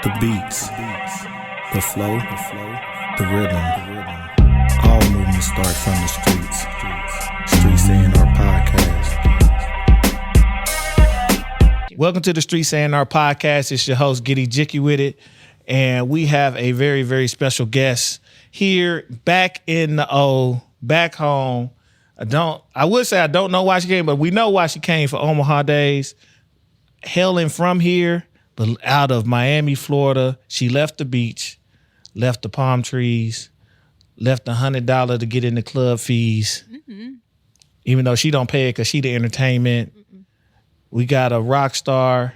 The beats, the flow, the rhythm. All movements start from the streets. Streets A&R Podcast. Welcome to the Streets A&R Podcast. It's your host, Giddy Jicky with it. And we have a very, very special guest here back in the O, back home. I would say I don't know why she came, but we know why she came for Omaha days. Hailing from here, but out of Miami, Florida. She left the beach, left the palm trees, left $100 to get in the club fees. Mm-hmm. Even though she don't pay it because she the entertainment. Mm-mm. We got a rock star,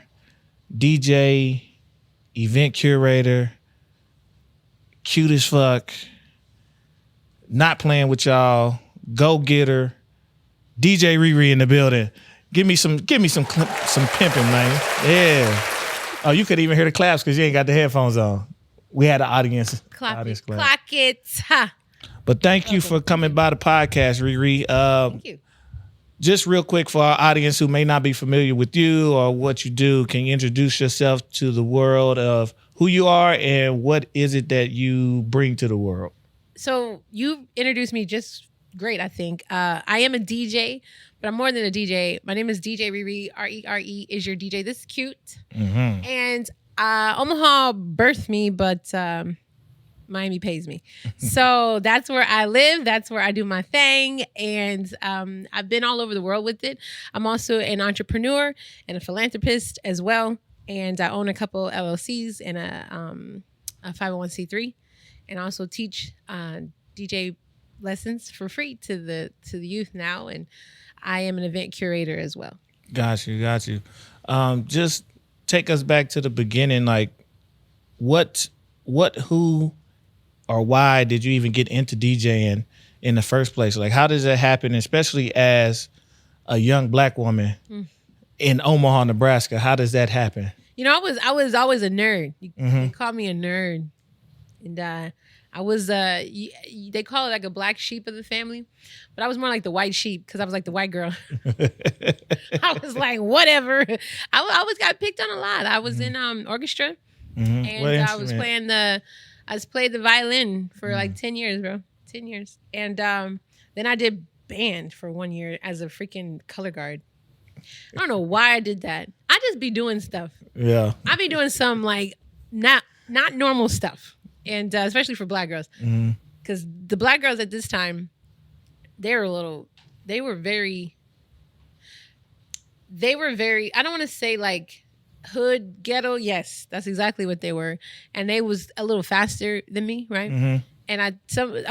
DJ, event curator, cute as fuck, not playing with y'all, go-getter, DJ ReRe in the building. Give me some pimping, man. Yeah. Oh, you could even hear the claps because you ain't got the headphones on. We had an audience. Clock it. Ha. But thank you for coming by the podcast, ReRe. Thank you. Just real quick for our audience who may not be familiar with you or what you do, can you introduce yourself to the world of who you are and what is it that you bring to the world? So you introduced me just great, I think. I am a DJ, but I'm more than a DJ. My name is DJ ReRe. ReRe is your DJ. This is cute. Mm-hmm. And Omaha birthed me, but Miami pays me. So that's where I live. That's where I do my thing. And I've been all over the world with it. I'm also an entrepreneur and a philanthropist as well. And I own a couple LLCs and a 501c3. And I also teach DJ lessons for free to the youth now. And I am an event curator as well. Got you. Just take us back to the beginning. Like what, who, or why did you even get into DJing in the first place? Like, how does that happen, especially as a young black woman in Omaha, Nebraska? How does that happen? You know, I was always a nerd. They call me a nerd. And I was, they call it like a black sheep of the family, but I was more like the white sheep because I was like the white girl. I was like, whatever. I always got picked on a lot. I was in orchestra and I played the violin for like 10 years, bro. 10 years. And then I did band for 1 year as a freaking color guard. I don't know why I did that. I just be doing stuff. Yeah. I be doing some like not normal stuff. And especially for black girls. Because the black girls at this time, they were very, I don't want to say like hood, ghetto. Yes, that's exactly what they were. And they was a little faster than me, right? Mm-hmm. And I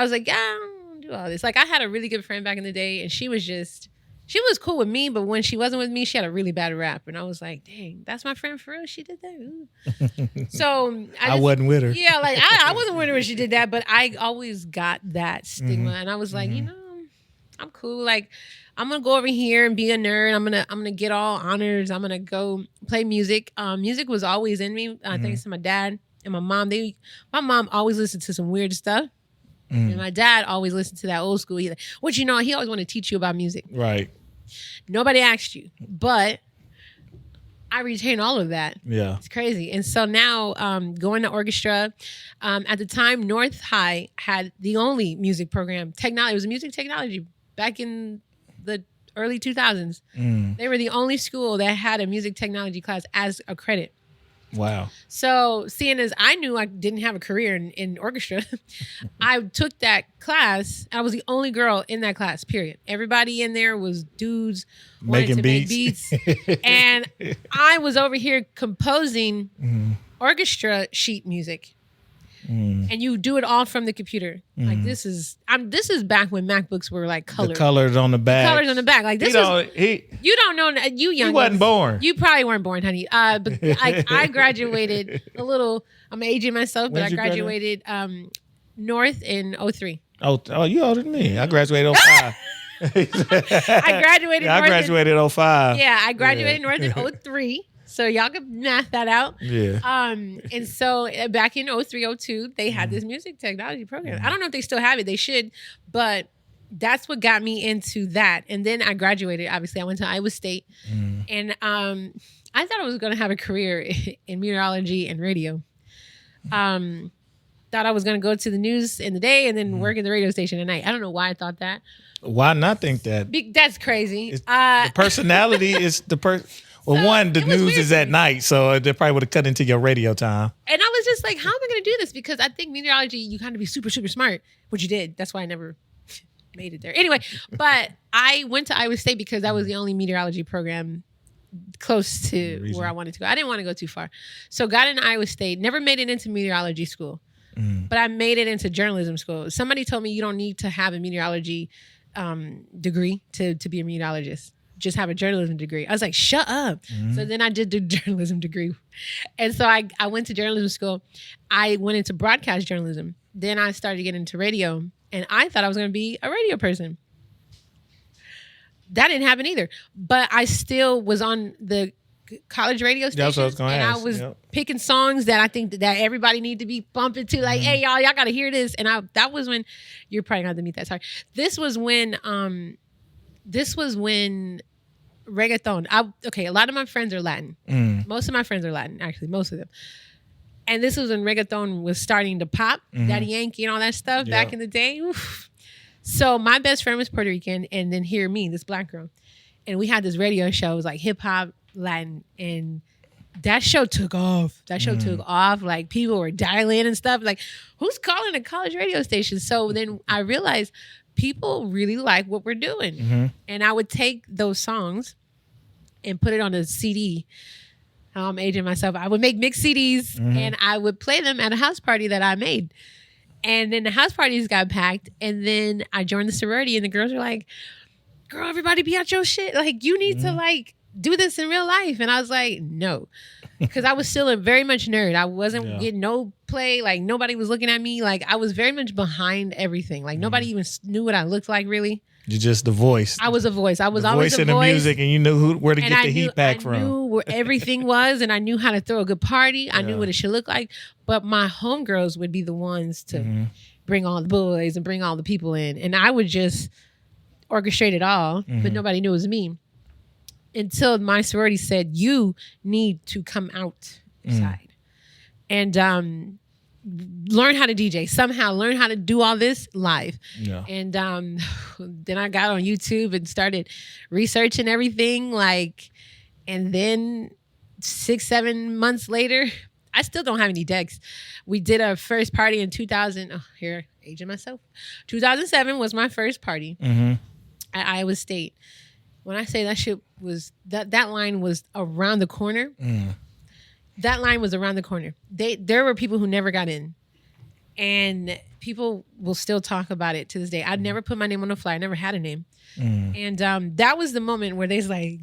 was like, yeah, I don't do all this. Like I had a really good friend back in the day and she was cool with me, but when she wasn't with me, she had a really bad rap. And I was like, dang, that's my friend for real? She did that? Ooh. So I wasn't with her. Yeah, like I wasn't with her when she did that, but I always got that stigma. And I was like, you know, I'm cool. Like, I'm going to go over here and be a nerd. I'm going to get all honors. I'm going to go play music. Music was always in me, thanks to my dad and my mom. My mom always listened to some weird stuff. And my dad always listened to that old school. He always wanted to teach you about music. Right. Nobody asked you, but I retain all of that. Yeah. It's crazy. And so now going to orchestra, at the time, North High had the only music program. It was music technology back in the early 2000s. They were the only school that had a music technology class as a credit. Wow. So seeing as I knew I didn't have a career in orchestra, I took that class. I was the only girl in that class, period. Everybody in there was dudes wanting to make beats. And I was over here composing orchestra sheet music. And you do it all from the computer. Like this is back when MacBooks were like colored. The colors on the back. Colors on the back. Like this you don't know, you young. He wasn't born. You probably weren't born, honey. But I graduated a little. I'm aging myself, but I graduated North in 2003. Oh, you older than me. I graduated 2005. I graduated. I graduated 2005. Yeah, I graduated North in 2003. So y'all can math that out. Yeah. And so back in 2003, 2002, they had this music technology program. I don't know if they still have it. They should. But that's what got me into that. And then I graduated. Obviously, I went to Iowa State. And I thought I was going to have a career in meteorology and radio. Thought I was going to go to the news in the day and then work at the radio station at night. I don't know why I thought that. Why not think that? That's crazy. The personality is the Well, one, the news is at night, so they probably would have cut into your radio time. And I was just like, how am I going to do this? Because I think meteorology, you kind of be super, super smart, which you did. That's why I never made it there. Anyway, but I went to Iowa State because that was the only meteorology program close to where I wanted to go. I didn't want to go too far. So got in Iowa State, never made it into meteorology school, but I made it into journalism school. Somebody told me you don't need to have a meteorology degree to be a meteorologist. Just have a journalism degree. I was like, shut up. So then I did the journalism degree. And so I went to journalism school. I went into broadcast journalism. Then I started getting into radio. And I thought I was going to be a radio person. That didn't happen either. But I still was on the college radio station. That's what I was going to ask. I was picking songs that I think that everybody need to be bumping to. Like, hey, y'all got to hear this. And that was when, you're probably going to have to meet that. Sorry. This was when reggaeton. A lot of my friends are Latin. Most of my friends are Latin, actually, most of them. And this was when reggaeton was starting to pop, Daddy Yankee and all that stuff back in the day. Oof. So my best friend was Puerto Rican, and then here me, this black girl. And we had this radio show. It was like hip hop, Latin, and that show took off. Like people were dialing and stuff. Like, who's calling a college radio station? So then I realized people really like what we're doing. And I would take those songs and put it on a CD. I'm aging myself. I would make mixed CDs and I would play them at a house party that I made. And then the house parties got packed. And then I joined the sorority and the girls were like, girl, everybody be out your shit. Like, you need to like do this in real life. And I was like, no. Because I was still very much nerd. I wasn't getting no play. Like, nobody was looking at me. Like, I was very much behind everything. Like, nobody even knew what I looked like, really. You're just the voice. I was a voice. I was always a voice. The voice in the music, and you knew where to get the heat back from. I knew where everything was, and I knew how to throw a good party. I knew what it should look like. But my homegirls would be the ones to bring all the boys and bring all the people in. And I would just orchestrate it all, but nobody knew it was me. Until my sorority said, you need to come outside and learn how to DJ. Somehow learn how to do all this live. Yeah. And then I got on YouTube and started researching everything. And then 6-7 months later, I still don't have any decks. We did our first party in 2000. Oh, here, aging myself. 2007 was my first party at Iowa State. When I say that shit was, that line was around the corner. That line was around the corner. There were people who never got in. And people will still talk about it to this day. I'd never put my name on the flyer. I never had a name. And that was the moment where they's like,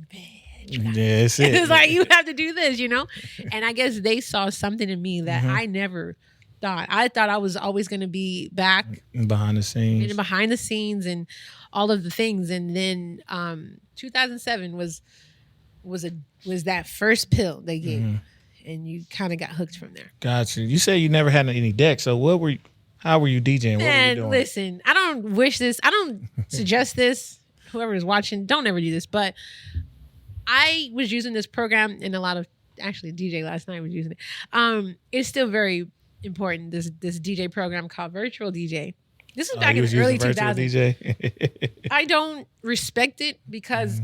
it's like, you have to do this, you know? And I guess they saw something in me that I never thought. I thought I was always going to be back. Behind the scenes. And all of the things. And then 2007 was that first pill they gave. And you kind of got hooked from there. Gotcha. You say you never had any decks. So how were you DJing? What were you doing? Listen, I don't wish this. I don't suggest this. Whoever is watching, don't ever do this. But I was using this program, and a lot of, actually DJ last night was using it. It's still very important, this DJ program called Virtual DJ. This was back in the early 2000s. I don't respect it because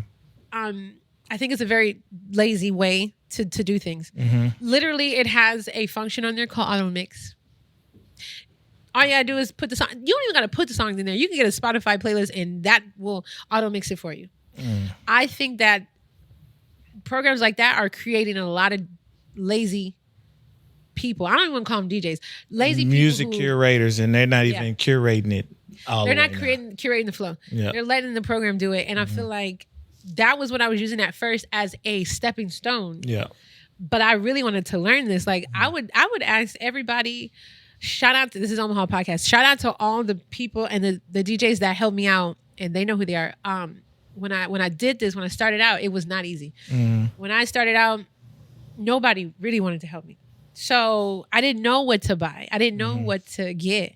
I think it's a very lazy way to do things. Literally, it has a function on there called auto mix. All you gotta do is put the song. You don't even gotta put the songs in there. You can get a Spotify playlist and that will auto mix it for you. I think that programs like that are creating a lot of lazy people. I don't even call them DJs. Lazy music people curators, and they're not even curating it. They're not curating the flow. They're letting the program do it, and I feel like that was what I was using at first as a stepping stone. Yeah. But I really wanted to learn this. Like I would ask everybody, shout out to, this is Omaha Podcast. Shout out to all the people and the DJs that helped me out, and they know who they are. When I did this, when I started out, it was not easy. When I started out, nobody really wanted to help me. So I didn't know what to buy. I didn't know what to get.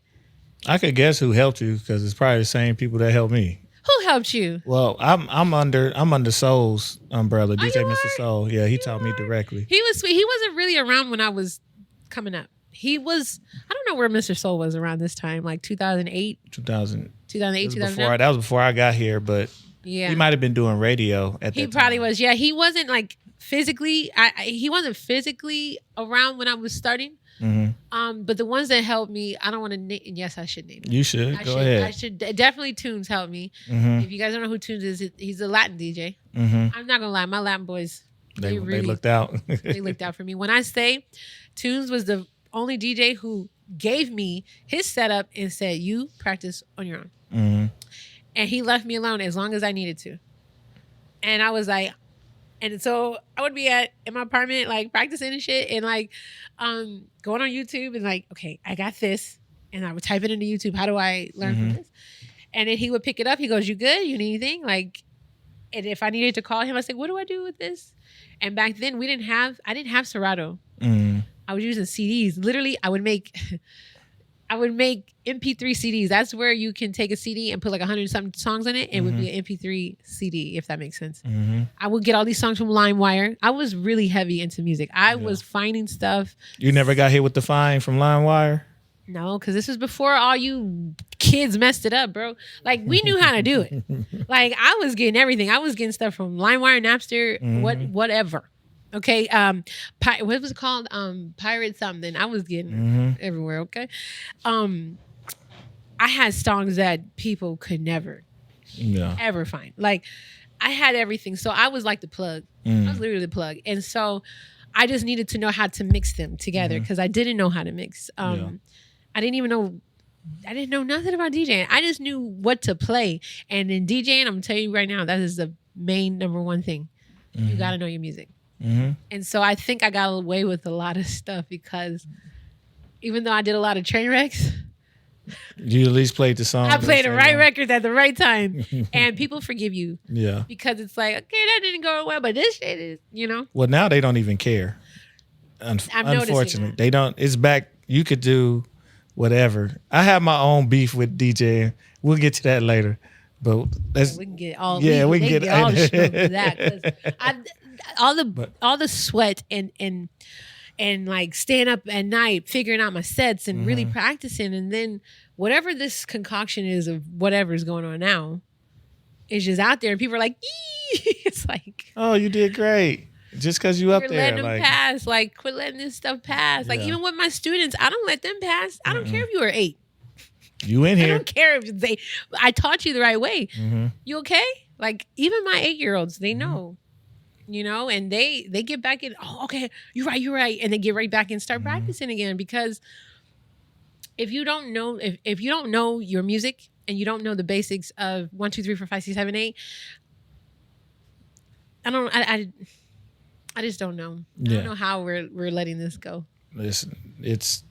I could guess who helped you because it's probably the same people that helped me. Who helped you? Well, I'm under Soul's umbrella, DJ Mr. Soul. Yeah, he taught me directly. He was sweet. He wasn't really around when I was coming up. He was, I don't know where Mr. Soul was around this time, like 2008. 2008, 2009. That was before I got here, but yeah, he might have been doing radio at that time. He probably was. Yeah, he wasn't like physically, he wasn't physically around when I was starting. Mm-hmm. But the ones that helped me, I don't want to name. Yes, I should name them. You should. Go ahead. I should definitely. Tunes helped me. Mm-hmm. If you guys don't know who Tunes is, he's a Latin DJ. Mm-hmm. I'm not gonna lie, my Latin boys, they looked out. They looked out for me. When I say Tunes was the only DJ who gave me his setup and said, "You practice on your own," mm-hmm. and he left me alone as long as I needed to. And I was like. And so I would be in my apartment, like practicing and shit, and like going on YouTube and like, okay, I got this, and I would type it into YouTube. How do I learn from this? And then he would pick it up. He goes, "You good? You need anything?" Like, and if I needed to call him, I said, "What do I do with this?" And back then, I didn't have Serato. I was using CDs. Literally, I would make MP3 CDs. That's where you can take a CD and put like 100-something songs on it. And it would be an MP3 CD, if that makes sense. I would get all these songs from LimeWire. I was really heavy into music. I was finding stuff. You never got hit with the fine from LimeWire? No, because this was before all you kids messed it up, bro. Like, we knew how to do it. Like, I was getting everything. I was getting stuff from LimeWire, Napster, whatever. Okay, what was it called? Pirate something. I was getting everywhere. Okay, I had songs that people could never, ever find. Like, I had everything, so I was like the plug. I was literally the plug, and so I just needed to know how to mix them together because I didn't know how to mix. I didn't know nothing about DJing. I just knew what to play, and in DJing, I'm gonna tell you right now, that is the main number one thing. You got to know your music. And so I think I got away with a lot of stuff because even though I did a lot of train wrecks, you at least played the song. I played the right record at the right time, and people forgive you. Yeah, because it's like, okay, that didn't go well, but this shit is, Well, now they don't even care. Unfortunately, they don't. It's back. You could do whatever. I have my own beef with DJing. We'll get to that later. But we can get all. We can get all the smoke of that. All the sweat and like staying up at night figuring out my sets and really practicing, and then whatever this concoction is of whatever is going on now is just out there, and people are like, "Ee!" It's like, oh, you did great. Just because you up there, letting them pass. Like, quit letting this stuff pass. Like, even with my students, I don't let them pass. I don't care if you are 8. You in here? I don't care if I taught you the right way. You okay? Like, even my 8-year-olds, they know. And they get back in. Oh, okay, you're right, and they get right back and start practicing again. Because if you don't know, if you don't know your music and you don't know the basics of 1, 2, 3, 4, 5, 6, 7, 8, I just don't know. I don't know how we're letting this go. Listen, it's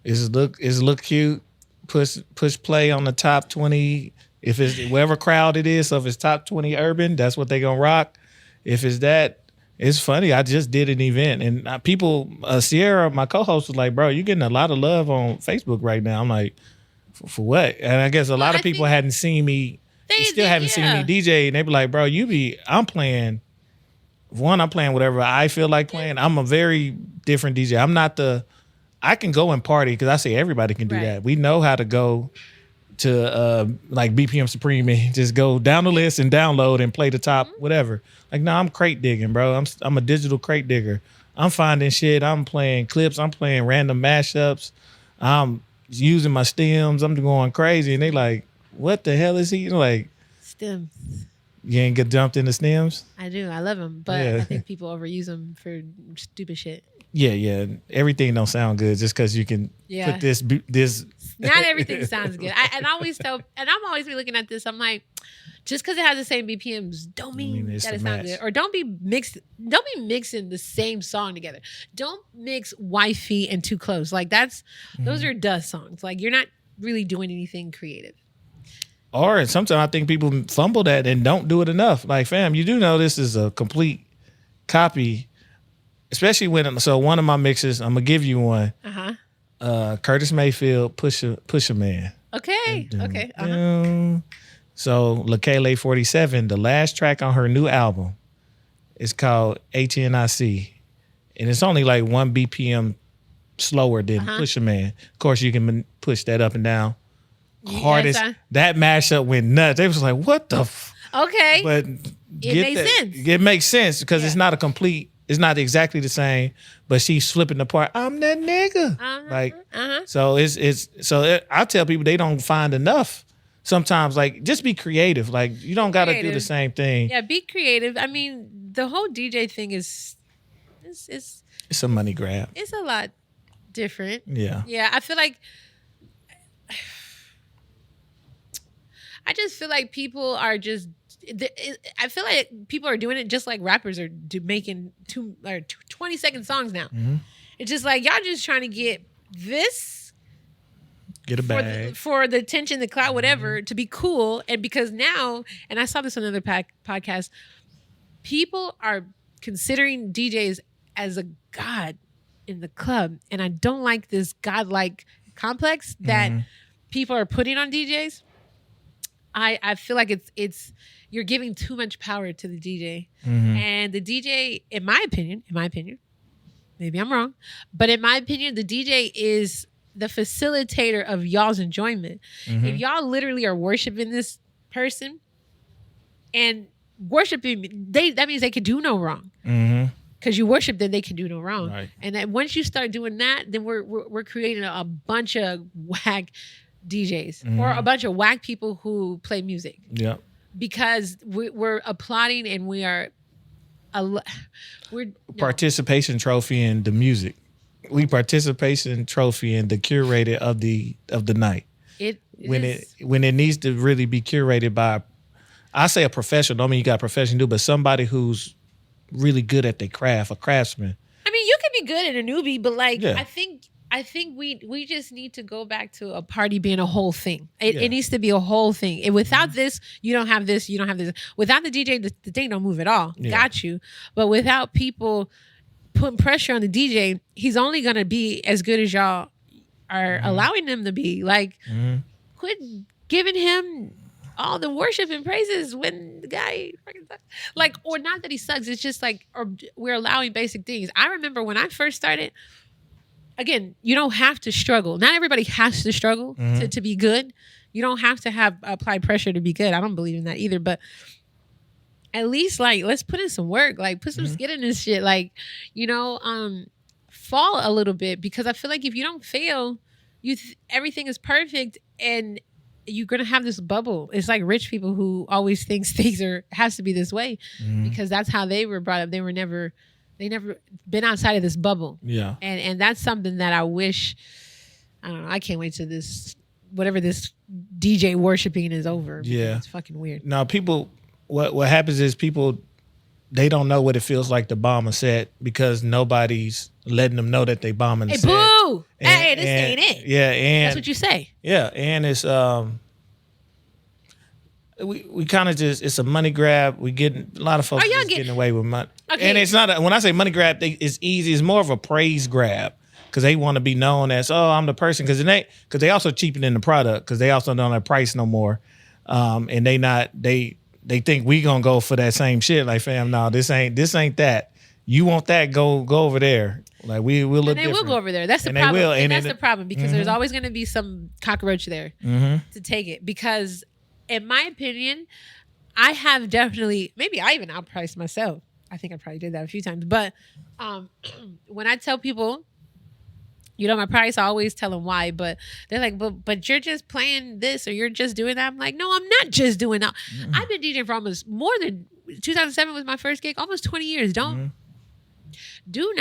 look cute. Push play on the top 20. If it's whatever crowd it is, so if it's top 20 urban, that's what they gonna rock. If it's that, it's funny. I just did an event and people, Sierra, my co-host, was like, "Bro, you're getting a lot of love on Facebook right now." I'm like, "For what?" And I guess a lot of people hadn't seen me. They still haven't seen me DJ, and they be like, "Bro, I'm playing. I'm playing whatever I feel like playing. I'm a very different DJ. I'm not I can go and party because I say everybody can do that. We know how to go to like BPM Supreme and just go down the list and download and play the top whatever. Like, no, I'm crate digging, bro. I'm a digital crate digger. I'm finding shit. I'm playing clips. I'm playing random mashups. I'm using my stems. I'm going crazy. And they like, what the hell is he? Like, stems. You ain't get jumped in the stems? I do. I love them. But I think people overuse them for stupid shit. Yeah. Everything don't sound good just because you can put this. Not everything sounds good. I'm always be looking at this. I'm like, just because it has the same BPMs, don't mean that it sounds good. Or don't be mixing the same song together. Don't mix Wifey and Too Close. Like, those are dust songs. Like, you're not really doing anything creative. Or sometimes I think people fumble that and don't do it enough. Like, fam, you do know this is a complete copy. Especially so one of my mixes, I'm gonna give you one. Curtis Mayfield, Push a Man. Okay. Okay. So LaKayla 47, the last track on her new album, is called HNIC, and it's only like 1 BPM slower than Push a Man. Of course, you can push that up and down. Hardest. That mashup went nuts. They was like, what the Okay. But it makes sense. It makes sense because it's not a complete, it's not exactly the same, but she's flipping the part. I'm that nigga. So I tell people they don't find enough. Sometimes, like, just be creative. Like, you don't got to do the same thing. Yeah, be creative. I mean, the whole DJ thing is it's a money grab. It's a lot different. Yeah. Yeah, I feel like people are just. I feel like people are doing it just like rappers are making 20-second songs now. Mm-hmm. It's just like y'all just trying to get this, get a bag for the attention, the clout, whatever, to be cool. And because now, and I saw this on another podcast, people are considering DJs as a god in the club, and I don't like this godlike complex that people are putting on DJs. I feel like it's you're giving too much power to the DJ, and the DJ, in my opinion, maybe I'm wrong, but in my opinion, the DJ is the facilitator of y'all's enjoyment. If y'all literally are worshiping this person and worshiping, that means they can do no wrong. Because you worship them, they can do no wrong. Right. And then once you start doing that, then we're creating a bunch of whack DJs or a bunch of whack people who play music. Yeah. Because we're applauding and we're participation trophy in the music. We participation trophy in the curated of the night. When it needs to really be curated by, I say a professional. Don't mean you got a profession to do, but somebody who's really good at their craft, a craftsman. I mean, you can be good at a newbie, but like I think we just need to go back to a party being a whole thing. It needs to be a whole thing. And without this, you don't have this, you don't have this. Without the DJ, the thing don't move at all. Yeah. Got you. But without people putting pressure on the DJ, he's only going to be as good as y'all are allowing him to be. Like, quit giving him all the worship and praises when the guy fucking sucks. Like, or not that he sucks. It's just like, or we're allowing basic things. I remember when I first started, again, you don't have to struggle. Not everybody has to struggle to be good. You don't have to apply pressure to be good. I don't believe in that either. But at least, like, let's put in some work. Like, put some skin in this shit. Like, fall a little bit. Because I feel like if you don't fail, everything is perfect and you're going to have this bubble. It's like rich people who always think things has to be this way because that's how they were brought up. They never been outside of this bubble. Yeah. And that's something that I wish, I don't know, I can't wait till whatever this DJ worshiping is over. Yeah. It's fucking weird. Now people, what happens is people, they don't know what it feels like to bomb a set because nobody's letting them know that they bombing the set. Boo! Hey, this ain't it. Yeah, and that's what you say. Yeah, and it's we kind of just, it's a money grab. We getting a lot of folks getting away with money. Okay. And it's not when I say money grab, it's easy. It's more of a praise grab because they want to be known as, oh, I'm the person. Because they also cheapen the product because they also don't have price no more, and they think we gonna go for that same shit. Like, fam, no, this ain't that. You want that? Go over there. Like we'll look. And they different. will go over there. That's the problem. They will. And that's the problem because there's always gonna be some cockroach there to take it. Because in my opinion, I have definitely, maybe I even outpriced myself. I think I probably did that a few times. But when I tell people, my price, I always tell them why. But they're like, but you're just playing this or you're just doing that. I'm like, no, I'm not just doing that. I've been DJing for almost more than 2007 was my first gig, almost 20 years. Do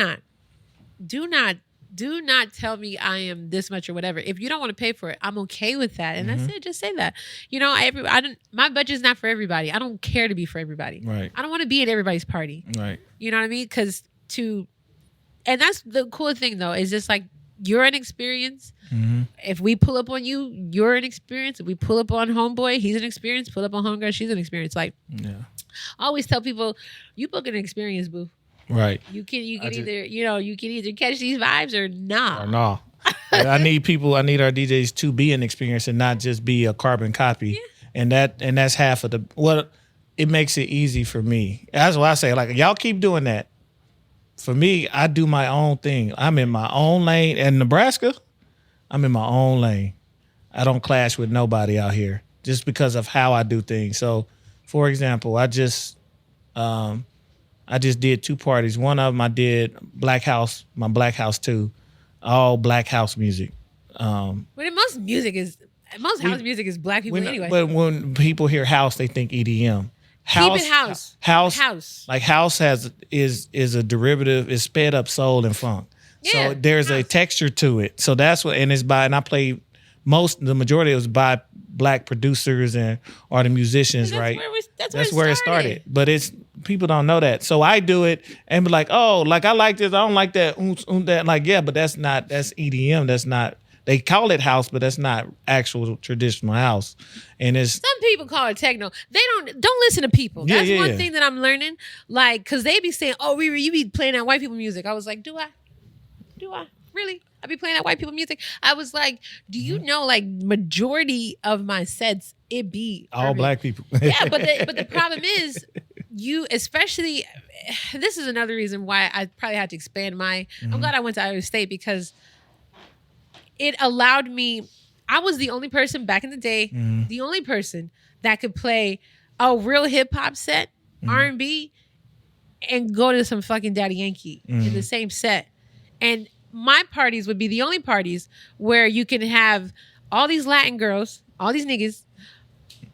not tell me I am this much or whatever. If you don't want to pay for it, I'm okay with that. And that's it. Just say that. My budget's not for everybody. I don't care to be for everybody. Right. I don't want to be at everybody's party. Right. You know what I mean? And that's the cool thing though, is just like, you're an experience. If we pull up on you, you're an experience. If we pull up on homeboy, he's an experience. Pull up on homegirl, she's an experience. Like, I always tell people, you book an experience, boo. Right. You can either catch these vibes or not. Or no. I need our DJs to be an experience and not just be a carbon copy. Yeah. And that's half of it makes it easy for me. That's what I say. Like, y'all keep doing that. for me, I do my own thing. I'm in my own lane. In Nebraska, I'm in my own lane. I don't clash with nobody out here just because of how I do things. So, for example, I just did 2 parties. One of them I did Black House, my Black House 2, all Black House music. But most house music is black people anyway. But when people hear house, they think EDM. Keep it house. House. Like house is a derivative. It's sped up soul and funk. Yeah, so there's a texture to it. So that's what, and I play the majority was by black producers or the musicians, right? That's where it started. But people don't know that. So I do it and be like, oh, like I like this. I don't like that. That. Like, yeah, but that's EDM. That's not. They call it house, but that's not actual traditional house. And some people call it techno. They don't listen to people. That's one thing that I'm learning. Like, cause they be saying, "Oh, ReRe, you be playing that white people music." I was like, "Do I? Really? I be playing that white people music?" I was like, "Do you know, like, majority of my sets it be all black people?" Yeah, but the problem is, especially. This is another reason why I probably had to expand my. I'm glad I went to Iowa State because it allowed me. I was the only person back in the day, the only person that could play a real hip hop set, R&B, and go to some fucking Daddy Yankee in the same set. And my parties would be the only parties where you can have all these Latin girls, all these niggas,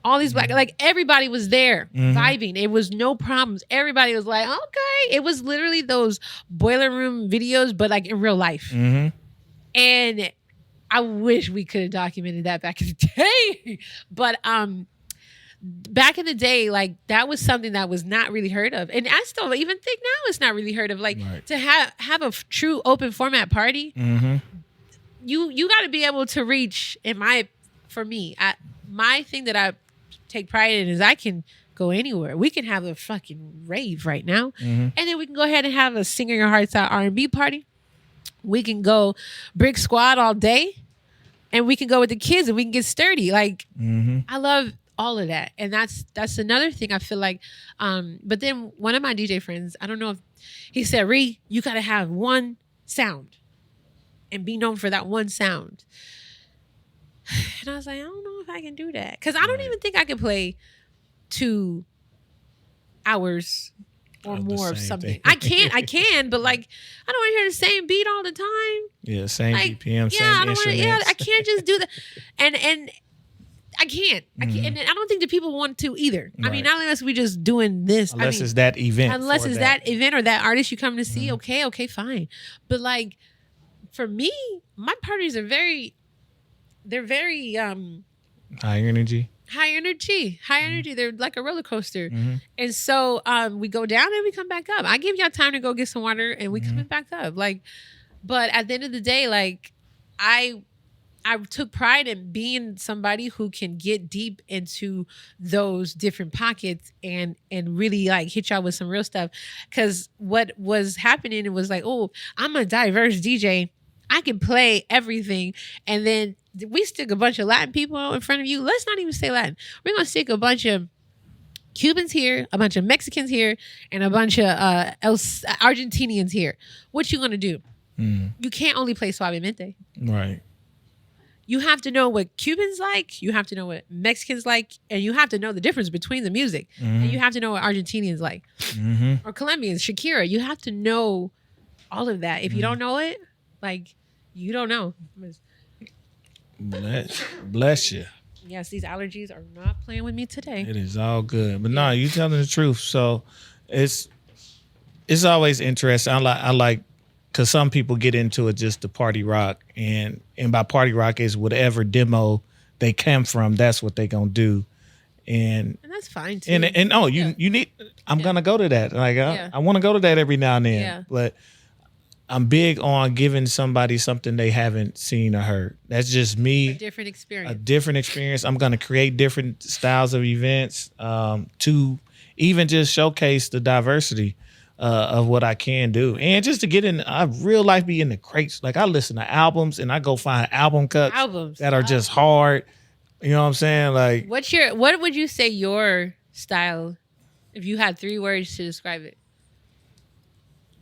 all these black, like everybody was there vibing. It was no problems. Everybody was like, okay. It was literally those boiler room videos, but like in real life. And I wish we could have documented that back in the day. But back in the day, like that was something that was not really heard of. And I still even think now it's not really heard of. Like to have a true open format party, you got to be able to reach. My thing that I take pride in is I can go anywhere. We can have a fucking rave right now, and then we can go ahead and have a singing your hearts out R&B party. We can go brick squad all day, and we can go with the kids and we can get sturdy. Like I love all of that, and that's another thing I feel like. But then one of my DJ friends, I don't know if he said, "Ree, you gotta have one sound and be known for that one sound." And I was like, I don't know if I can do that because I don't even think I could play 2 hours or more of something. I can, but like I don't want to hear the same beat all the time. Yeah, same like, BPM, same instruments. I can't just do that. And I can't. And I don't think that people want to either. Right. I mean, not unless we just doing this. Unless it's that event. Unless it's that event or that artist you come to see. Okay, fine. But like for me, my parties are very high energy. They're like a roller coaster. And so we go down and we come back up. I give y'all time to go get some water and we coming back up. Like, but at the end of the day, like I took pride in being somebody who can get deep into those different pockets and really like hit y'all with some real stuff. Cause what was happening, it was like, oh, I'm a diverse DJ. I can play everything. And then we stick a bunch of Latin people in front of you. Let's not even say Latin. We're going to stick a bunch of Cubans here, a bunch of Mexicans here, and a bunch of Argentinians here. What you going to do? You can't only play Suavemente. Right. You have to know what Cubans like. You have to know what Mexicans like. And you have to know the difference between the music. And you have to know what Argentinians like. Or Colombians, Shakira. You have to know all of that. If you don't know it, like, you don't know. Bless you. Yes, these allergies are not playing with me today. It is all good. But no, you telling the truth. So it's always interesting. I like because some people get into it just to party rock. And by party rock is whatever demo they come from, that's what they going to do. And that's fine too. And oh, you need, I'm going to go to that. Like, I want to go to that every now and then. Yeah. But I'm big on giving somebody something they haven't seen or heard. That's just me. A different experience. I'm going to create different styles of events to even just showcase the diversity of what I can do. And just to get in, I real life be in the crates. Like I listen to albums and I go find album cuts that are just hard. You know what I'm saying? Like what would you say your style, if you had 3 words to describe it?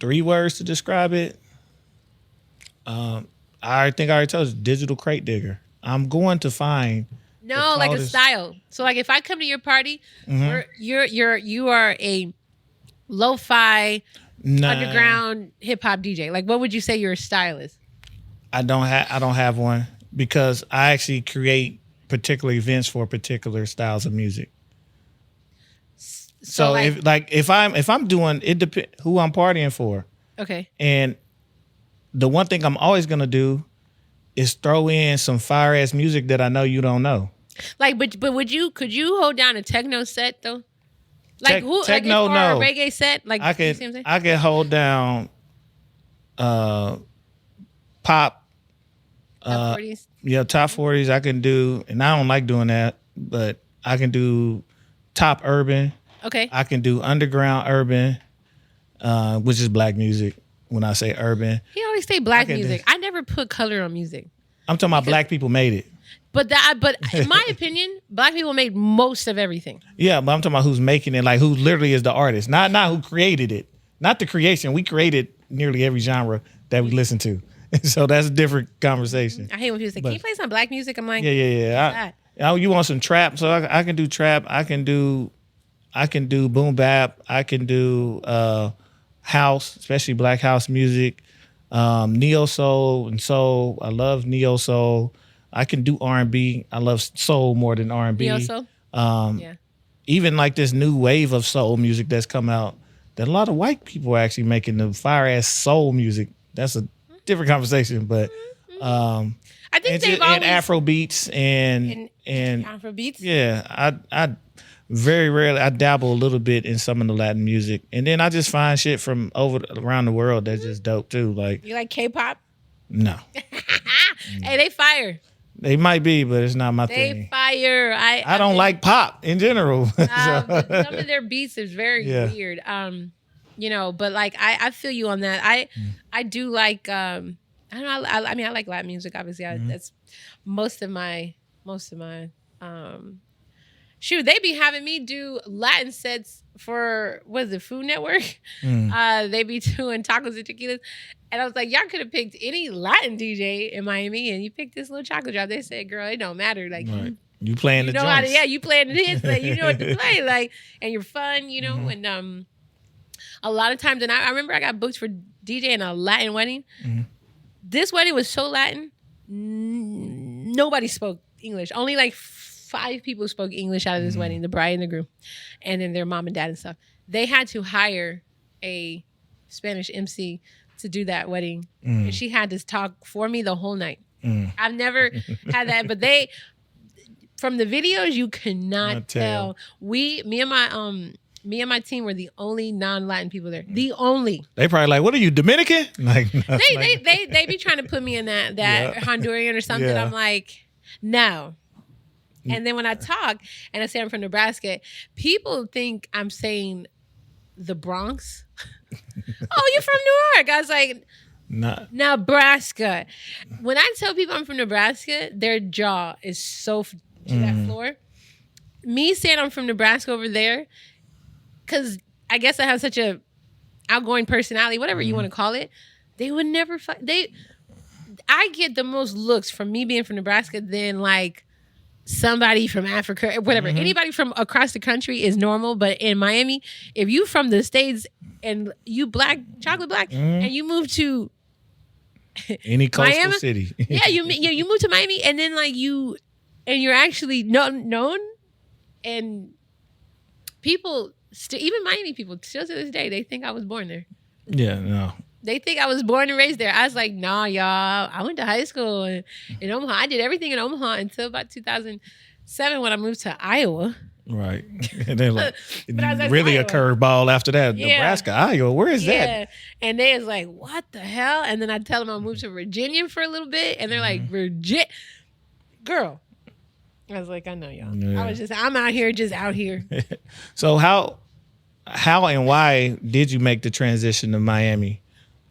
3 words to describe it. I think I already told you, digital crate digger. I'm going to find No, like a style. So like if I come to your party, you are a lo-fi underground hip hop DJ. Like what would you say your style is? I don't have one because I actually create particular events for particular styles of music. So like, if I'm doing it, depends who I'm partying for. Okay. And the one thing I'm always gonna do is throw in some fire ass music that I know you don't know. Like, but could you hold down a techno set though? Like techno, like no. A reggae set? Like I can hold down pop. Top 40s? Yeah, top 40s I can do, and I don't like doing that, but I can do top urban. Okay. I can do underground urban, which is black music. When I say urban, he always say black music. I never put color on music. I'm talking about black people made it. But in my opinion, black people made most of everything. Yeah, but I'm talking about who's making it, like who literally is the artist, not who created it, not the creation. We created nearly every genre that we listen to, so that's a different conversation. I hate when people say, "Can you play some black music?" I'm like, yeah. You want some trap? So I can do trap. I can do boom bap. I can do house, especially black house music, neo soul and soul. I love neo soul. I can do R&B. I love soul more than R&B. Neo soul. Even like this new wave of soul music that's come out, that a lot of white people are actually making the fire ass soul music. That's a different conversation, but I think they've always and Afro beats and Afro beats. Yeah, I very rarely I dabble a little bit in some of the Latin music, and then I just find shit from around the world that's just dope too. Like you like K-pop? No. Hey, they fire. They might be, but it's not my thing. They fire. I don't like pop in general. But some of their beats is very weird. But like I feel you on that. I do like I don't know. I mean, I like Latin music. Obviously, that's most of my. Shoot, they be having me do Latin sets for Food Network. They be doing tacos and tequilas, and I was like, y'all could have picked any Latin DJ in Miami, and you picked this little chocolate drop. They said, "Girl, it don't matter. Like you playing the joints. You playing the hits. Like you know what to play. Like, and you're fun. And a lot of times, and I remember I got booked for DJing a Latin wedding. This wedding was so Latin, nobody spoke English. Only like 5 people spoke English out of this wedding, the bride and the groom, and then their mom and dad and stuff. They had to hire a Spanish MC to do that wedding. And she had to talk for me the whole night. I've never had that, but from the videos, you cannot tell. Me and my team were the only non-Latin people there. The only. They probably like, what are you, Dominican? Like they be trying to put me in that Honduran or something. Yeah. I'm like, no. And then when I talk and I say I'm from Nebraska, people think I'm saying the Bronx. Oh, you're from New York. I was like, Nebraska. When I tell people I'm from Nebraska, their jaw is so to that floor. Me saying I'm from Nebraska over there, because I guess I have such a outgoing personality, whatever you want to call it, they would never I get the most looks from me being from Nebraska than like somebody from Africa or whatever. Anybody from across the country is normal, but in Miami, if you from the States and you chocolate black, and you move to any coastal Miami, city, you move to Miami, and then like you're actually known, and people even Miami people still to this day, they think I was born there. Yeah, no. They think I was born and raised there. I was like, nah, y'all. I went to high school in Omaha. I did everything in Omaha until about 2007 when I moved to Iowa. Right. And then like, really a curveball after that. Yeah. Nebraska, Iowa, where is that? And they was like, what the hell? And then I tell them I moved to Virginia for a little bit. And they're like, Virginia? Girl. I was like, I know y'all. Yeah. I'm out here. So how and why did you make the transition to Miami?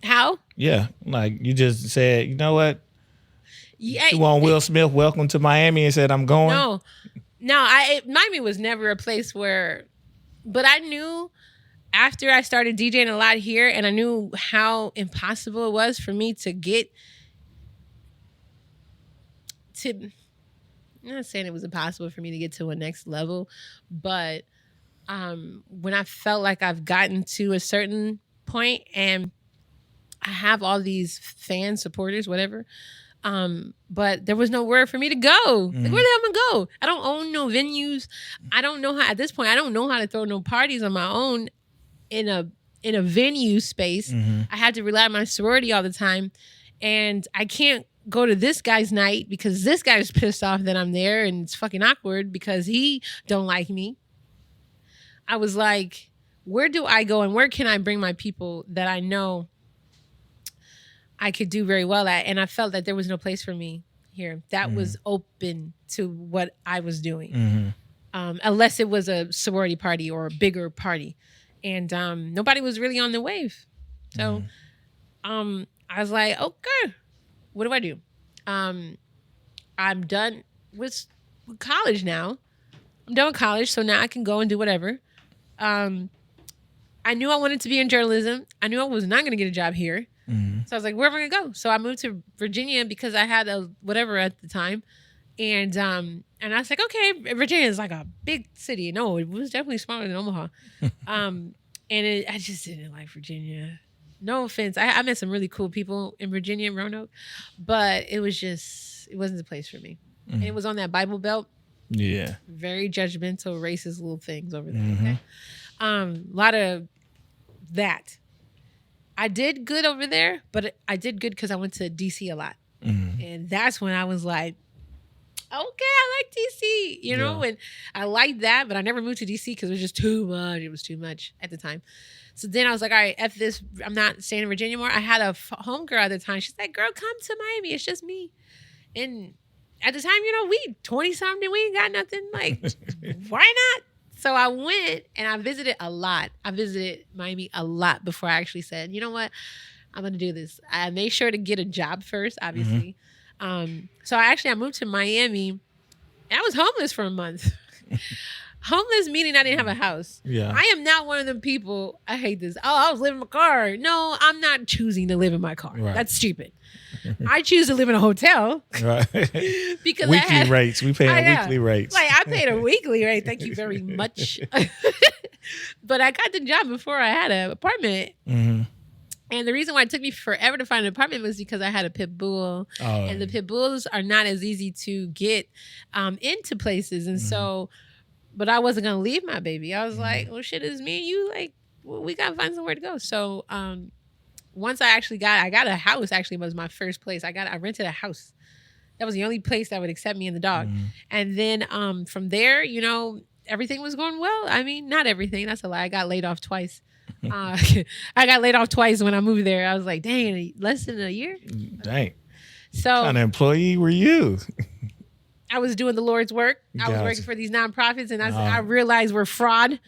How? Yeah, like you just said, you know what? Yeah, you want Will Smith, welcome to Miami, and said, I'm going? No, Miami was never a place where, but I knew after I started DJing a lot here, and I knew how impossible it was for me to get to, I'm not saying it was impossible for me to get to a next level, but when I felt like I've gotten to a certain point and I have all these fans, supporters, whatever, but there was nowhere for me to go. Like, where the hell am I gonna go? I don't own no venues. I don't know how, at this point, I don't know how to throw no parties on my own in a venue space. I had to rely on my sorority all the time. And I can't go to this guy's night because this guy's pissed off that I'm there, and it's fucking awkward because he don't like me. I was like, where do I go and where can I bring my people that I know I could do very well at? And I felt that there was no place for me here that was open to what I was doing. Unless it was a sorority party or a bigger party. And nobody was really on the wave. So I was like, okay, what do I do? I'm done with college now. I'm done with college, so now I can go and do whatever. I knew I wanted to be in journalism. I knew I was not going to get a job here. So I was like, where am I going to go? So I moved to Virginia because I had a whatever at the time. And I was like, okay, Virginia is like a big city. No, it was definitely smaller than Omaha. I just didn't like Virginia. No offense. I met some really cool people in Virginia and Roanoke, but it wasn't the place for me. And it was on that Bible Belt. Yeah. Very judgmental, racist little things over there. Okay. A lot of that. I did good over there, but I did good because I went to DC a lot. And that's when I was like, okay, I like DC, you know, and I liked that, but I never moved to DC because it was just too much. It was too much at the time. So then I was like, all right, F this. I'm not staying in Virginia anymore. I had a homegirl at the time. She's like, girl, come to Miami. It's just me. And at the time, you know, we 20-something. We ain't got nothing. Like, why not? So I went and I visited a lot. I visited Miami a lot before I actually said, you know what? I'm going to do this. I made sure to get a job first, obviously. So I moved to Miami and I was homeless for a month. Homeless meaning I didn't have a house. Yeah. I am not one of them people. I hate this. Oh, I was living in my car. No, I'm not choosing to live in my car. Right. That's stupid. I choose to live in a hotel. Right. Because weekly rates. We pay weekly rates. Like I paid a weekly rate. Thank you very much. But I got the job before I had an apartment. And the reason why it took me forever to find an apartment was because I had a pit bull. And the pit bulls are not as easy to get into places. And so, but I wasn't going to leave my baby. I was like, well, shit, it's me and you. Like, well, we got to find somewhere to go. So once I got a house, actually was my first place. I rented a house. That was the only place that would accept me and the dog. And then from there, you know, everything was going well. I mean, not everything. That's a lie. I got laid off twice. I got laid off twice when I moved there. I was like, dang, less than a year? Dang. So what kind of employee were you? I was doing the Lord's work. I was working for these nonprofits, and I realized where fraud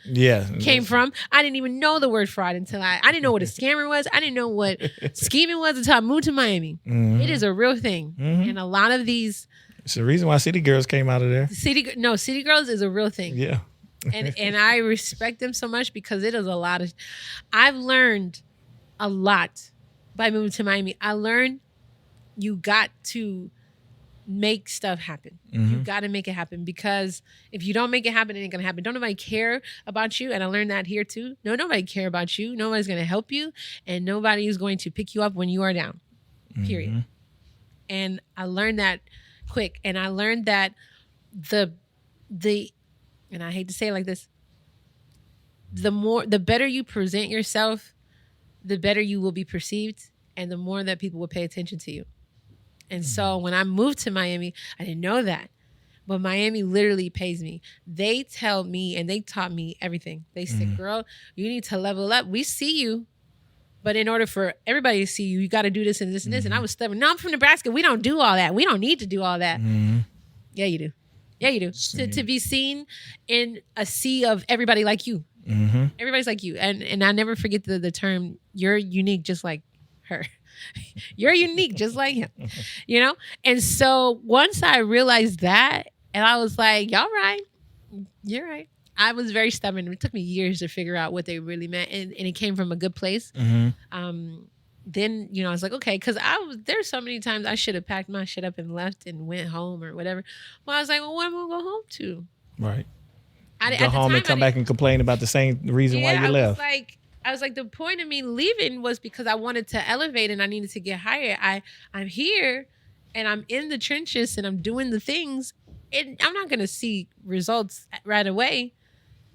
came from. I didn't even know the word fraud until I didn't know what a scammer was. I didn't know what scheming was until I moved to Miami. It is a real thing. And a lot of these... It's the reason why City Girls came out of there. City Girls is a real thing. Yeah. and I respect them so much because it is a lot of... I've learned a lot by moving to Miami. I learned you got to make stuff happen. You got to make it happen because if you don't make it happen, it ain't going to happen. Don't nobody care about you. And I learned that here too. Nobody care about you. Nobody's going to help you. And nobody is going to pick you up when you are down. Period. And I learned that quick. And I learned that the and I hate to say it like this, the better you present yourself, the better you will be perceived, and the more that people will pay attention to you. And so when I moved to Miami, I didn't know that. But Miami literally pays me. They tell me and they taught me everything. They said, girl, you need to level up. We see you. But in order for everybody to see you, you got to do this and this and this. And I was stubborn. No, I'm from Nebraska. We don't do all that. We don't need to do all that. Yeah, you do. Yeah, you do. To be seen in a sea of everybody like you. Everybody's like you. And I never forget the term, you're unique just like her. You're unique just like him. You know? And so once I realized that, and I was like, y'all right. You're right. I was very stubborn. It took me years to figure out what they really meant, and it came from a good place. Then, I was like, okay, because there's so many times I should have packed my shit up and left and went home or whatever. Well, I was like, well, what am I going to go home to? Right. Go home and come back and complain about the same reason why you left. I was like, the point of me leaving was because I wanted to elevate and I needed to get higher. I'm here and I'm in the trenches and I'm doing the things. And I'm not going to see results right away.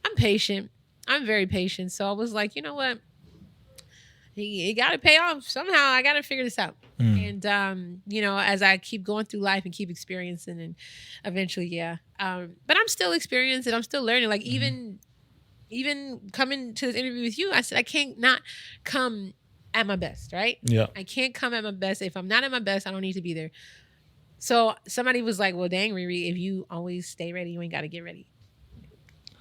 I'm patient. I'm very patient. So I was like, you know what? It got to pay off somehow. I got to figure this out. And, as I keep going through life and keep experiencing and eventually, but I'm still experiencing. I'm still learning. Like even coming to this interview with you, I said, I can't not come at my best, right? Yeah. I can't come at my best. If I'm not at my best, I don't need to be there. So somebody was like, well, dang, ReRe, if you always stay ready, you ain't got to get ready.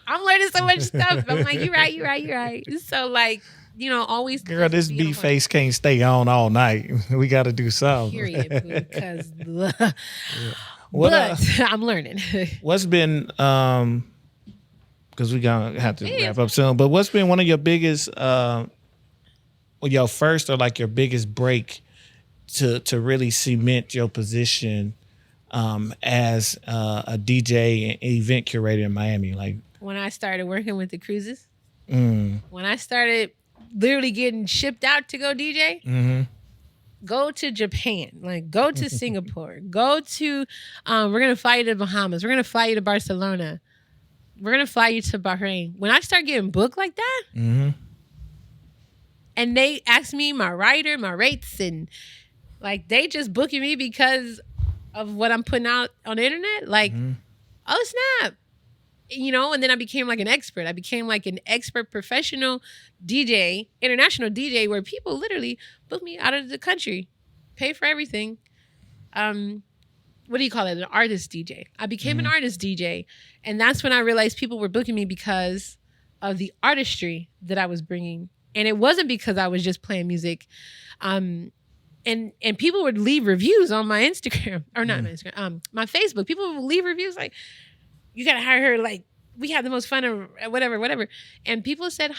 I'm learning so much stuff. I'm like, you're right. So like, always. Girl, this beat face can't stay on all night. We got to do something. Period, because but I'm learning. What's been, because we going to have to wrap up soon, but what's been one of your biggest, your first or like your biggest break to really cement your position as a DJ and event curator in Miami? Like when I started working with the cruises, when I started literally getting shipped out to go DJ, go to Japan, like go to Singapore, go to, we're going to fly you to Bahamas. We're going to fly you to Barcelona. We're going to fly you to Bahrain. When I start getting booked like that, and they ask me my rider, my rates, and like they just booking me because of what I'm putting out on the internet, like, oh snap. And then I became like an expert. I became like an expert professional DJ, international DJ, where people literally book me out of the country, pay for everything. What do you call it? An artist DJ. I became an artist DJ. And that's when I realized people were booking me because of the artistry that I was bringing. And it wasn't because I was just playing music. And people would leave reviews on my Instagram, or not my Instagram, my Facebook. People would leave reviews like, you got to hire her. Like, we had the most fun or whatever. And people said,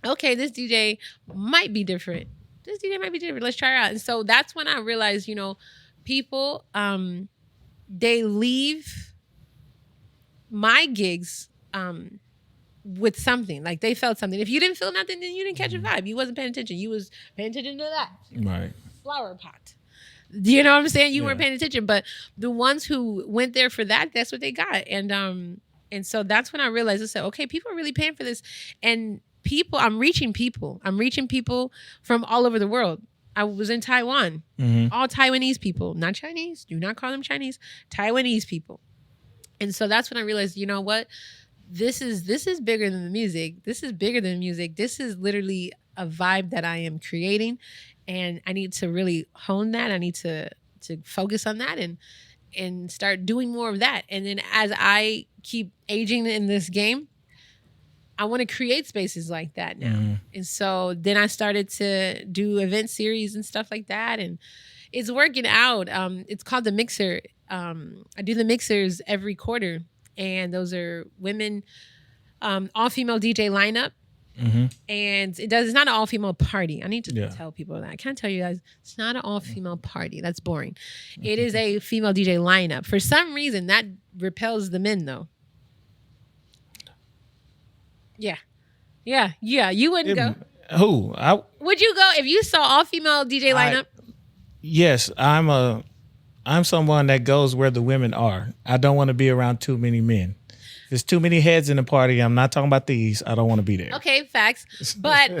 okay, this DJ might be different. Let's try her out. And so that's when I realized, people, they leave my gigs with something. Like they felt something. If you didn't feel nothing, then you didn't catch a vibe. You wasn't paying attention. You was paying attention to that. Right. Flower pot. You know what I'm saying? You weren't paying attention, but the ones who went there for that, that's what they got. And so that's when I realized, I said, okay, people are really paying for this. And I'm reaching people from all over the world. I was in Taiwan, all Taiwanese people, not Chinese. Do not call them Chinese, Taiwanese people. And so that's when I realized, you know what? This is bigger than the music. This is bigger than music. This is literally a vibe that I am creating. And I need to really hone that. I need to focus on that and start doing more of that. And then as I keep aging in this game, I want to create spaces like that now. And so then I started to do event series and stuff like that. And it's working out. It's called The Mixer. I do the mixers every quarter. And those are women, all-female DJ lineup. And it's not an all-female party. I need to tell people that. I can't tell you guys, it's not an all-female party. That's boring. It is a female DJ lineup. For some reason, that repels the men, though. Yeah. You wouldn't go. Who? Would you go if you saw all-female DJ lineup? Yes, I'm someone that goes where the women are. I don't want to be around too many men. There's too many heads in the party. I'm not talking about these. I don't want to be there. Okay, facts. But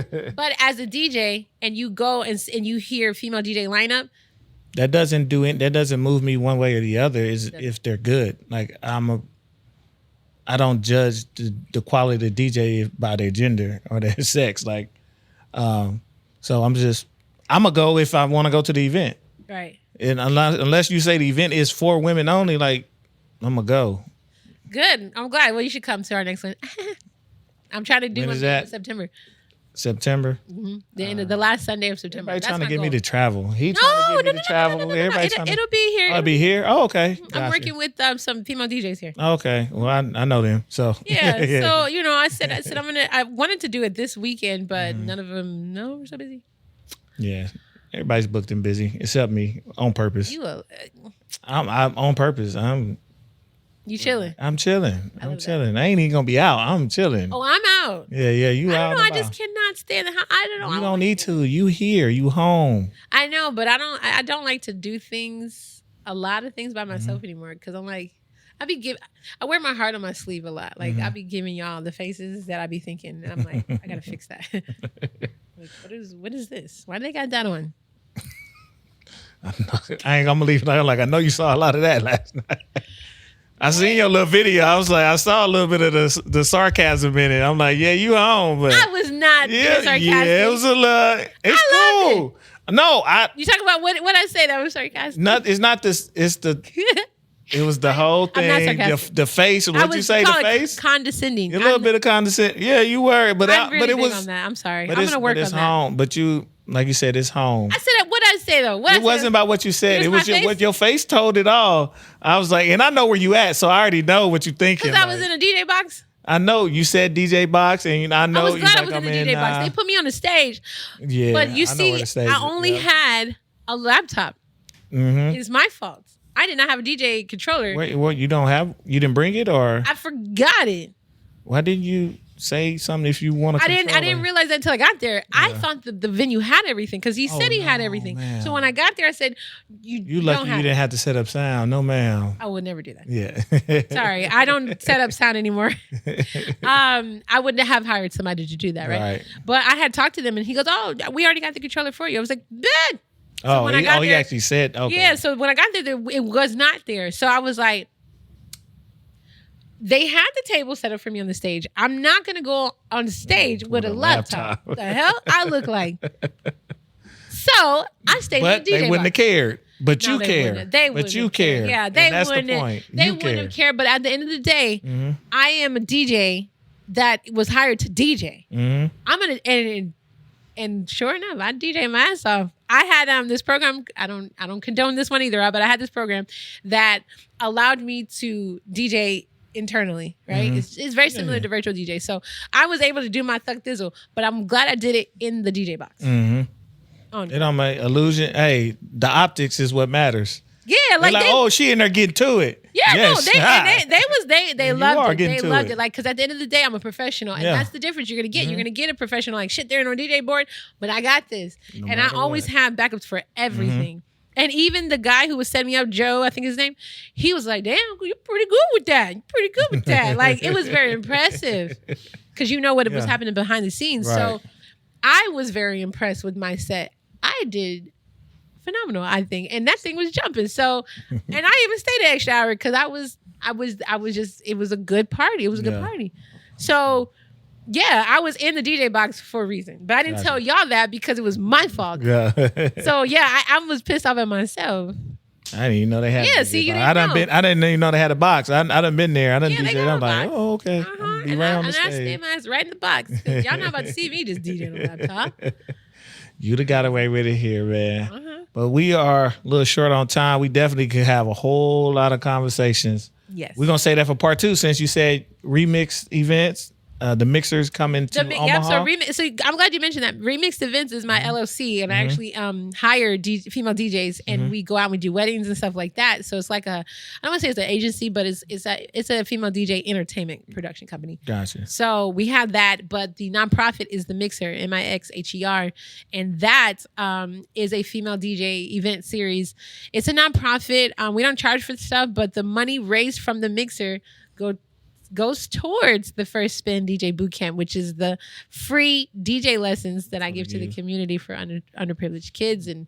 as a DJ and you go and you hear female DJ lineup, that doesn't move me one way or the other. Is if they're good. Like I don't judge the quality of the DJ by their gender or their sex. Like, so I'm gonna go if I want to go to the event. Right. And unless you say the event is for women only, like I'm gonna go. Good. I'm glad. Well, you should come to our next one. I'm trying to do one in September. September. The end of the last Sunday of September. Everybody That's trying to my get goal. me to travel. He trying to get me to travel. Everybody trying to. It'll be here. Oh, it'll be here? Oh, okay. I'm Gotcha. working with some female DJs here. Okay. Well, I know them. So Yeah. So, I said I wanted to do it this weekend, but none of them, no, we're so busy. Yeah. Everybody's booked and busy except me on purpose. I'm on purpose. You chilling? I'm chilling. I'm chilling. I ain't even gonna be out. I'm chilling. Oh, I'm out. Yeah. You I out? don't know. I and just about. cannot stand the house. I don't know. You don't need to. You here. You home. I know, but I don't like to do a lot of things by myself anymore because I'm like, I wear my heart on my sleeve a lot. Like I be giving y'all the faces that I be thinking, and I'm like, I gotta fix that. Like, what is this? Why they got that on? I ain't gonna leave it like I know you saw a lot of that last night. I seen your little video. I was like, I saw a little bit of the sarcasm in it. I'm like, yeah, you home, but I was not being sarcastic. Yeah, it was a little. It's cool. No, You talking about what I say that was sarcastic? It's not this. It's the. It was the whole thing. I'm not sarcastic. The face. What'd you say? The face. Condescending. A little bit of condescending. Yeah, you were, but I'm really but it big was. on that. I'm sorry. But I'm gonna work on that. Home. But you, like you said, it's home. I said what did I say though? It wasn't about what you said. It was what your face told it all. I was like, and I know where you at, so I already know what you're thinking. Because I was in a DJ box. I know you said DJ box, and I know I was glad I was like, in the DJ box. They put me on the stage. Yeah, but you see, I only had a laptop. It's my fault. I did not have a DJ controller. Wait, what? You didn't bring it, or I forgot it. Why didn't you say something if you want to? I didn't realize that until I got there. Yeah. I thought the venue had everything because he said he had everything. Man. So when I got there, I said, "You lucky you didn't have to set up sound, no ma'am." I would never do that. Yeah, sorry, I don't set up sound anymore. I wouldn't have hired somebody to do that, right? But I had talked to them, and he goes, "Oh, we already got the controller for you." I was like, "Bet." So he actually said, okay. Yeah, so when I got there, it was not there. So I was like, they had the table set up for me on the stage. I'm not going to go on stage with a laptop. What the hell I look like? So I stayed in the DJ box. They wouldn't have cared. But no, you care. But you care. Yeah, they that's wouldn't. The point. They wouldn't have cared. But at the end of the day, I am a DJ that was hired to DJ. I'm gonna and sure enough, I DJ my ass off. I had this program. I don't condone this one either, but I had this program that allowed me to DJ internally. Right? It's very similar to virtual DJ. So I was able to do my thuck dizzle, but I'm glad I did it in the DJ box. It don't make illusion. Hey, the optics is what matters. Yeah, like oh, she in there getting to it. Yeah, yes. they loved it. They loved it. it. Like, because at the end of the day, I'm a professional, and that's the difference you're gonna get. You're gonna get a professional like shit there on a DJ board, but I got this, and I always have backups for everything. And even the guy who was setting me up, Joe, I think his name, he was like, "Damn, you're pretty good with that. You're pretty good with that." Like, it was very impressive because you know what was happening behind the scenes. Right. So I was very impressed with my set. I did phenomenal, I think, and that thing was jumping. So, and I even stayed an extra hour because I was just. It was a good party. It was a good party. So, yeah, I was in the DJ box for a reason, but I didn't tell y'all that because it was my fault. Yeah. So yeah, I was pissed off at myself. I didn't even know they had. Yeah, see, you didn't know. I didn't even know they had a box. I done been there. I done DJ. I'm like, oh, okay. Be right on the stage. I stayed my ass right in the box. Y'all not about to see me just DJ on the laptop. You'd have got away with it here, man. But we are a little short on time. We definitely could have a whole lot of conversations. Yes. We're going to say that for part 2 since you said REmixed Events. The mixers coming to Omaha. Yep, so I'm glad you mentioned that. REmixed Events is my LLC, and I actually hire female DJs, and we go out and we do weddings and stuff like that. So it's like I don't want to say it's an agency, but it's a female DJ entertainment production company. Gotcha. So we have that, but the nonprofit is the Mixer, MIXHER, and that is a female DJ event series. It's a nonprofit. We don't charge for stuff, but the money raised from the Mixer goes towards the First Spin DJ Bootcamp, which is the free DJ lessons that I give to the community for underprivileged kids and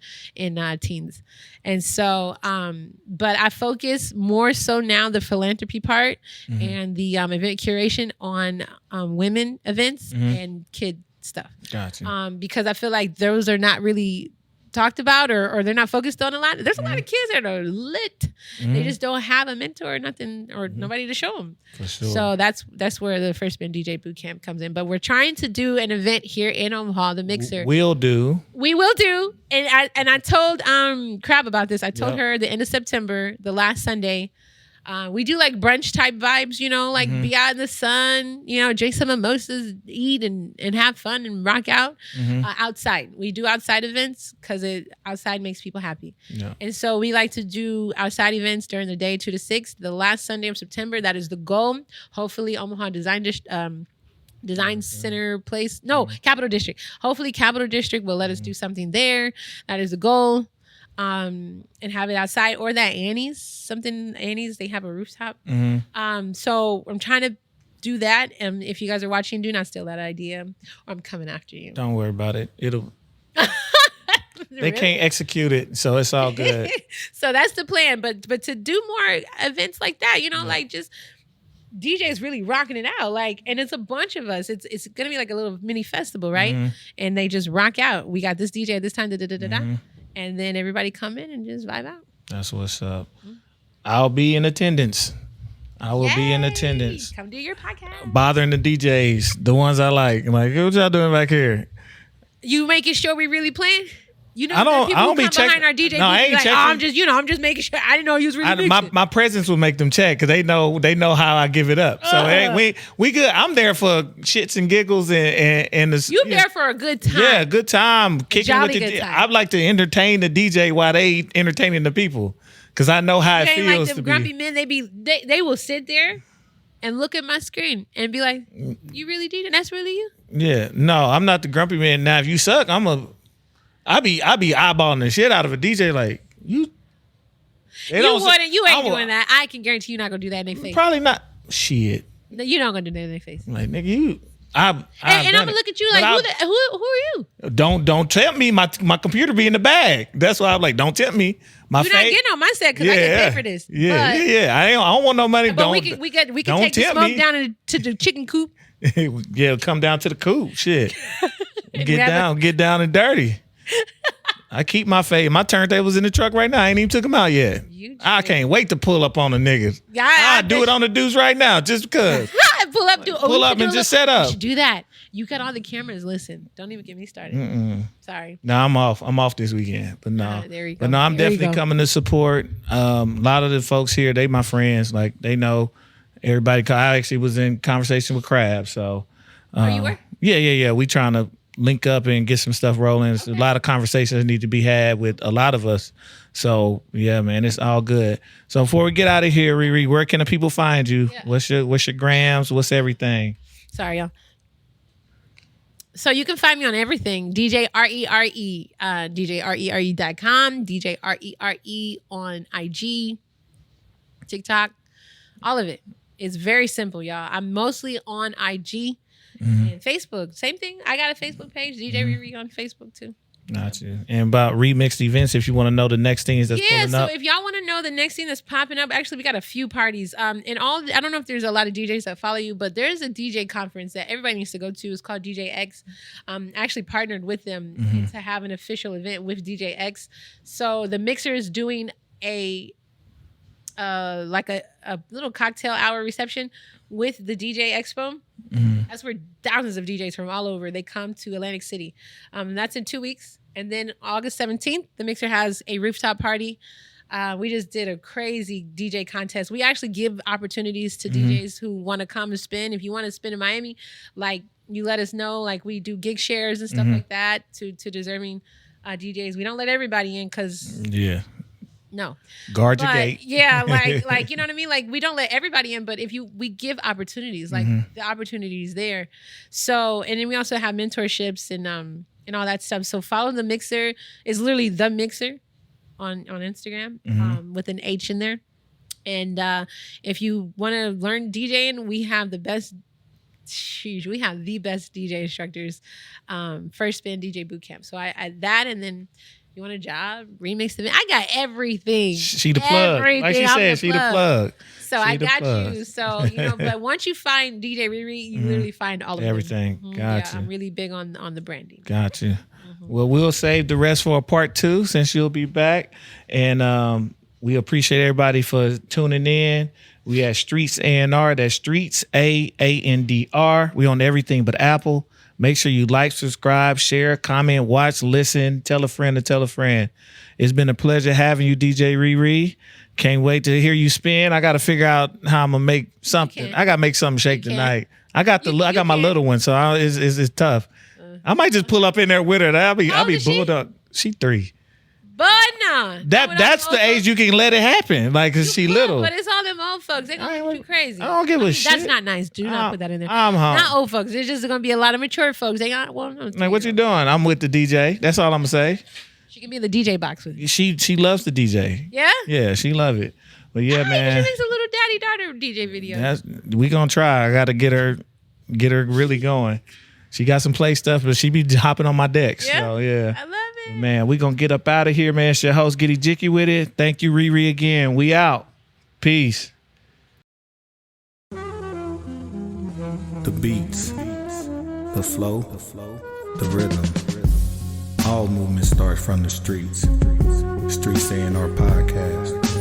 teens. And so, but I focus more so now the philanthropy part and the event curation on women events and kid stuff. Gotcha. Because I feel like those are not really talked about or they're not focused on a lot. There's a lot of kids that are lit. They just don't have a mentor or nothing or nobody to show them. For sure. So that's where the First Spin DJ Bootcamp comes in. But we're trying to do an event here in Omaha, the Mixer. We will do. And I told Crab about this. I told her the end of September, the last Sunday. We do like brunch type vibes, like be out in the sun, drink some mimosas, eat and have fun and rock out outside. We do outside events because outside makes people happy. Yeah. And so we like to do outside events during the day, 2 to 6, the last Sunday of September. That is the goal. Hopefully Omaha Design Center place. No, Capital District. Hopefully Capital District will let us do something there. That is the goal. And have it outside or that Annie's, they have a rooftop. So I'm trying to do that. And if you guys are watching, do not steal that idea or I'm coming after you. Don't worry about it. They can't execute it, so it's all good. So that's the plan. But to do more events like that, like just DJs really rocking it out, and it's a bunch of us. It's gonna be like a little mini festival, right? And they just rock out. We got this DJ at this time, and then everybody come in and just vibe out. That's what's up. I'll be in attendance. I will be in attendance. Come do your podcast. Bothering the DJs, the ones I like. I'm like, what y'all doing back here? You making sure we really playing? I don't be checking behind our DJ. No, I ain't checking. I'm just making sure. I didn't know you was really mixing. My presence will make them check because they know how I give it up. So hey, we good. I'm there for shits and giggles and the. You there for a good time? Yeah, good time. Kicking with the. I'd like to entertain the DJ while they entertaining the people because I know how it feels like to grumpy be. Men, they will sit there and look at my screen and be like, "You really did, and that's really you." Yeah, no, I'm not the grumpy man. Now, if you suck, I be eyeballing the shit out of a DJ like you. You ain't doing that. I can guarantee you're not gonna do that in their face. Probably not. Shit. You're not gonna do that in their face. Like nigga, you. And I'm gonna look at you like who are you? Don't tempt me. My computer be in the bag. That's why I'm like, don't tempt me. You're not getting on my set because I get paid for this. Yeah. I don't want no money. But we can take the smoke down to the chicken coop. Yeah, come down to the coop. Shit. Get down and dirty. I keep my turntables in the truck right now. I ain't even took them out yet. I can't wait to pull up on the niggas. I'll do it on the dudes right now just because. Pull up and just set up. You should do that. You got all the cameras. Listen, don't even get me started. Sorry. No, I'm off this weekend. But no. There you go. But no, I'm definitely coming to support. A lot of the folks here, they my friends. Like they know everybody. I actually was in conversation with Crab. So. You were? Yeah. We trying to link up and get some stuff rolling. There's a lot of conversations need to be had with a lot of us. So yeah, man, it's all good. So before we get out of here, ReRe, where can the people find you? Yeah. What's your grams? What's everything? Sorry, y'all. So you can find me on everything. DJ ReRe, DJReRe.com, DJ ReRe on IG, TikTok, all of it. It's very simple, y'all. I'm mostly on IG. And Facebook, same thing. I got a Facebook page, DJ ReRe on Facebook too. Got you. And about REmixed Events, if you want to know the next things that's pulling up. Yeah, so if y'all want to know the next thing that's popping up, actually we got a few parties. I don't know if there's a lot of DJs that follow you, but there's a DJ conference that everybody needs to go to. It's called DJ X. I actually partnered with them to have an official event with DJ X. So the Mixer is doing a little cocktail hour reception with the DJ Expo. That's where thousands of DJs from all over, they come to Atlantic City. That's in 2 weeks. And then August 17th, the Mixer has a rooftop party. We just did a crazy DJ contest. We actually give opportunities to DJs who want to come and spin. If you want to spin in Miami, like you let us know, like we do gig shares and stuff like that to deserving DJs. We don't let everybody in because no. Guard your gate. Yeah, like you know what I mean? Like we don't let everybody in, but we give opportunities, like the opportunity is there. So, and then we also have mentorships and all that stuff. So follow the Mixer. It's literally the Mixer on Instagram with an H in there. And if you want to learn DJing, we have the best DJ instructors. First Spin DJ Bootcamp. So I that, and then you want a job? REmixed Events. I got everything. She the plug. Like she said, she the plug. So I got you. So, but once you find DJ ReRe, you literally find all of everything. Them. Gotcha. Yeah, I'm really big on the branding. Gotcha. Well, we'll save the rest for a part 2 since you'll be back. And we appreciate everybody for tuning in. We at Streets A&R. That's Streets A&R. We on everything but Apple. Make sure you like, subscribe, share, comment, watch, listen, tell a friend to tell a friend. It's been a pleasure having you, DJ ReRe. Can't wait to hear you spin. I got to figure out how I'm gonna make something. I got to make something shake tonight. I got my little one, so it's tough. I might just pull up in there with her. I'll be bulldog. She 3. But nah. That's the age you can let it happen. Like, cause she little. But it's all them old folks. They gonna get you crazy. I don't give a shit. That's not nice. Do not put that in there. I'm home. Not old folks. There's just gonna be a lot of mature folks. They got like, what you doing? I'm with the DJ. That's all I'm gonna say. She can be in the DJ box with you. She loves the DJ. Yeah? Yeah, she love it. But yeah, man. She makes a little daddy-daughter DJ video. We gonna try. I gotta get her really going. She got some play stuff, but she be hopping on my decks. Yeah? So yeah. I love it. Man, we gonna get up out of here, man. It's your host, Giddy Jicky with it. Thank you, ReRe, again. We out. Peace. The beats, the flow, the rhythm. All movement starts from the streets. Streets A&R Podcast.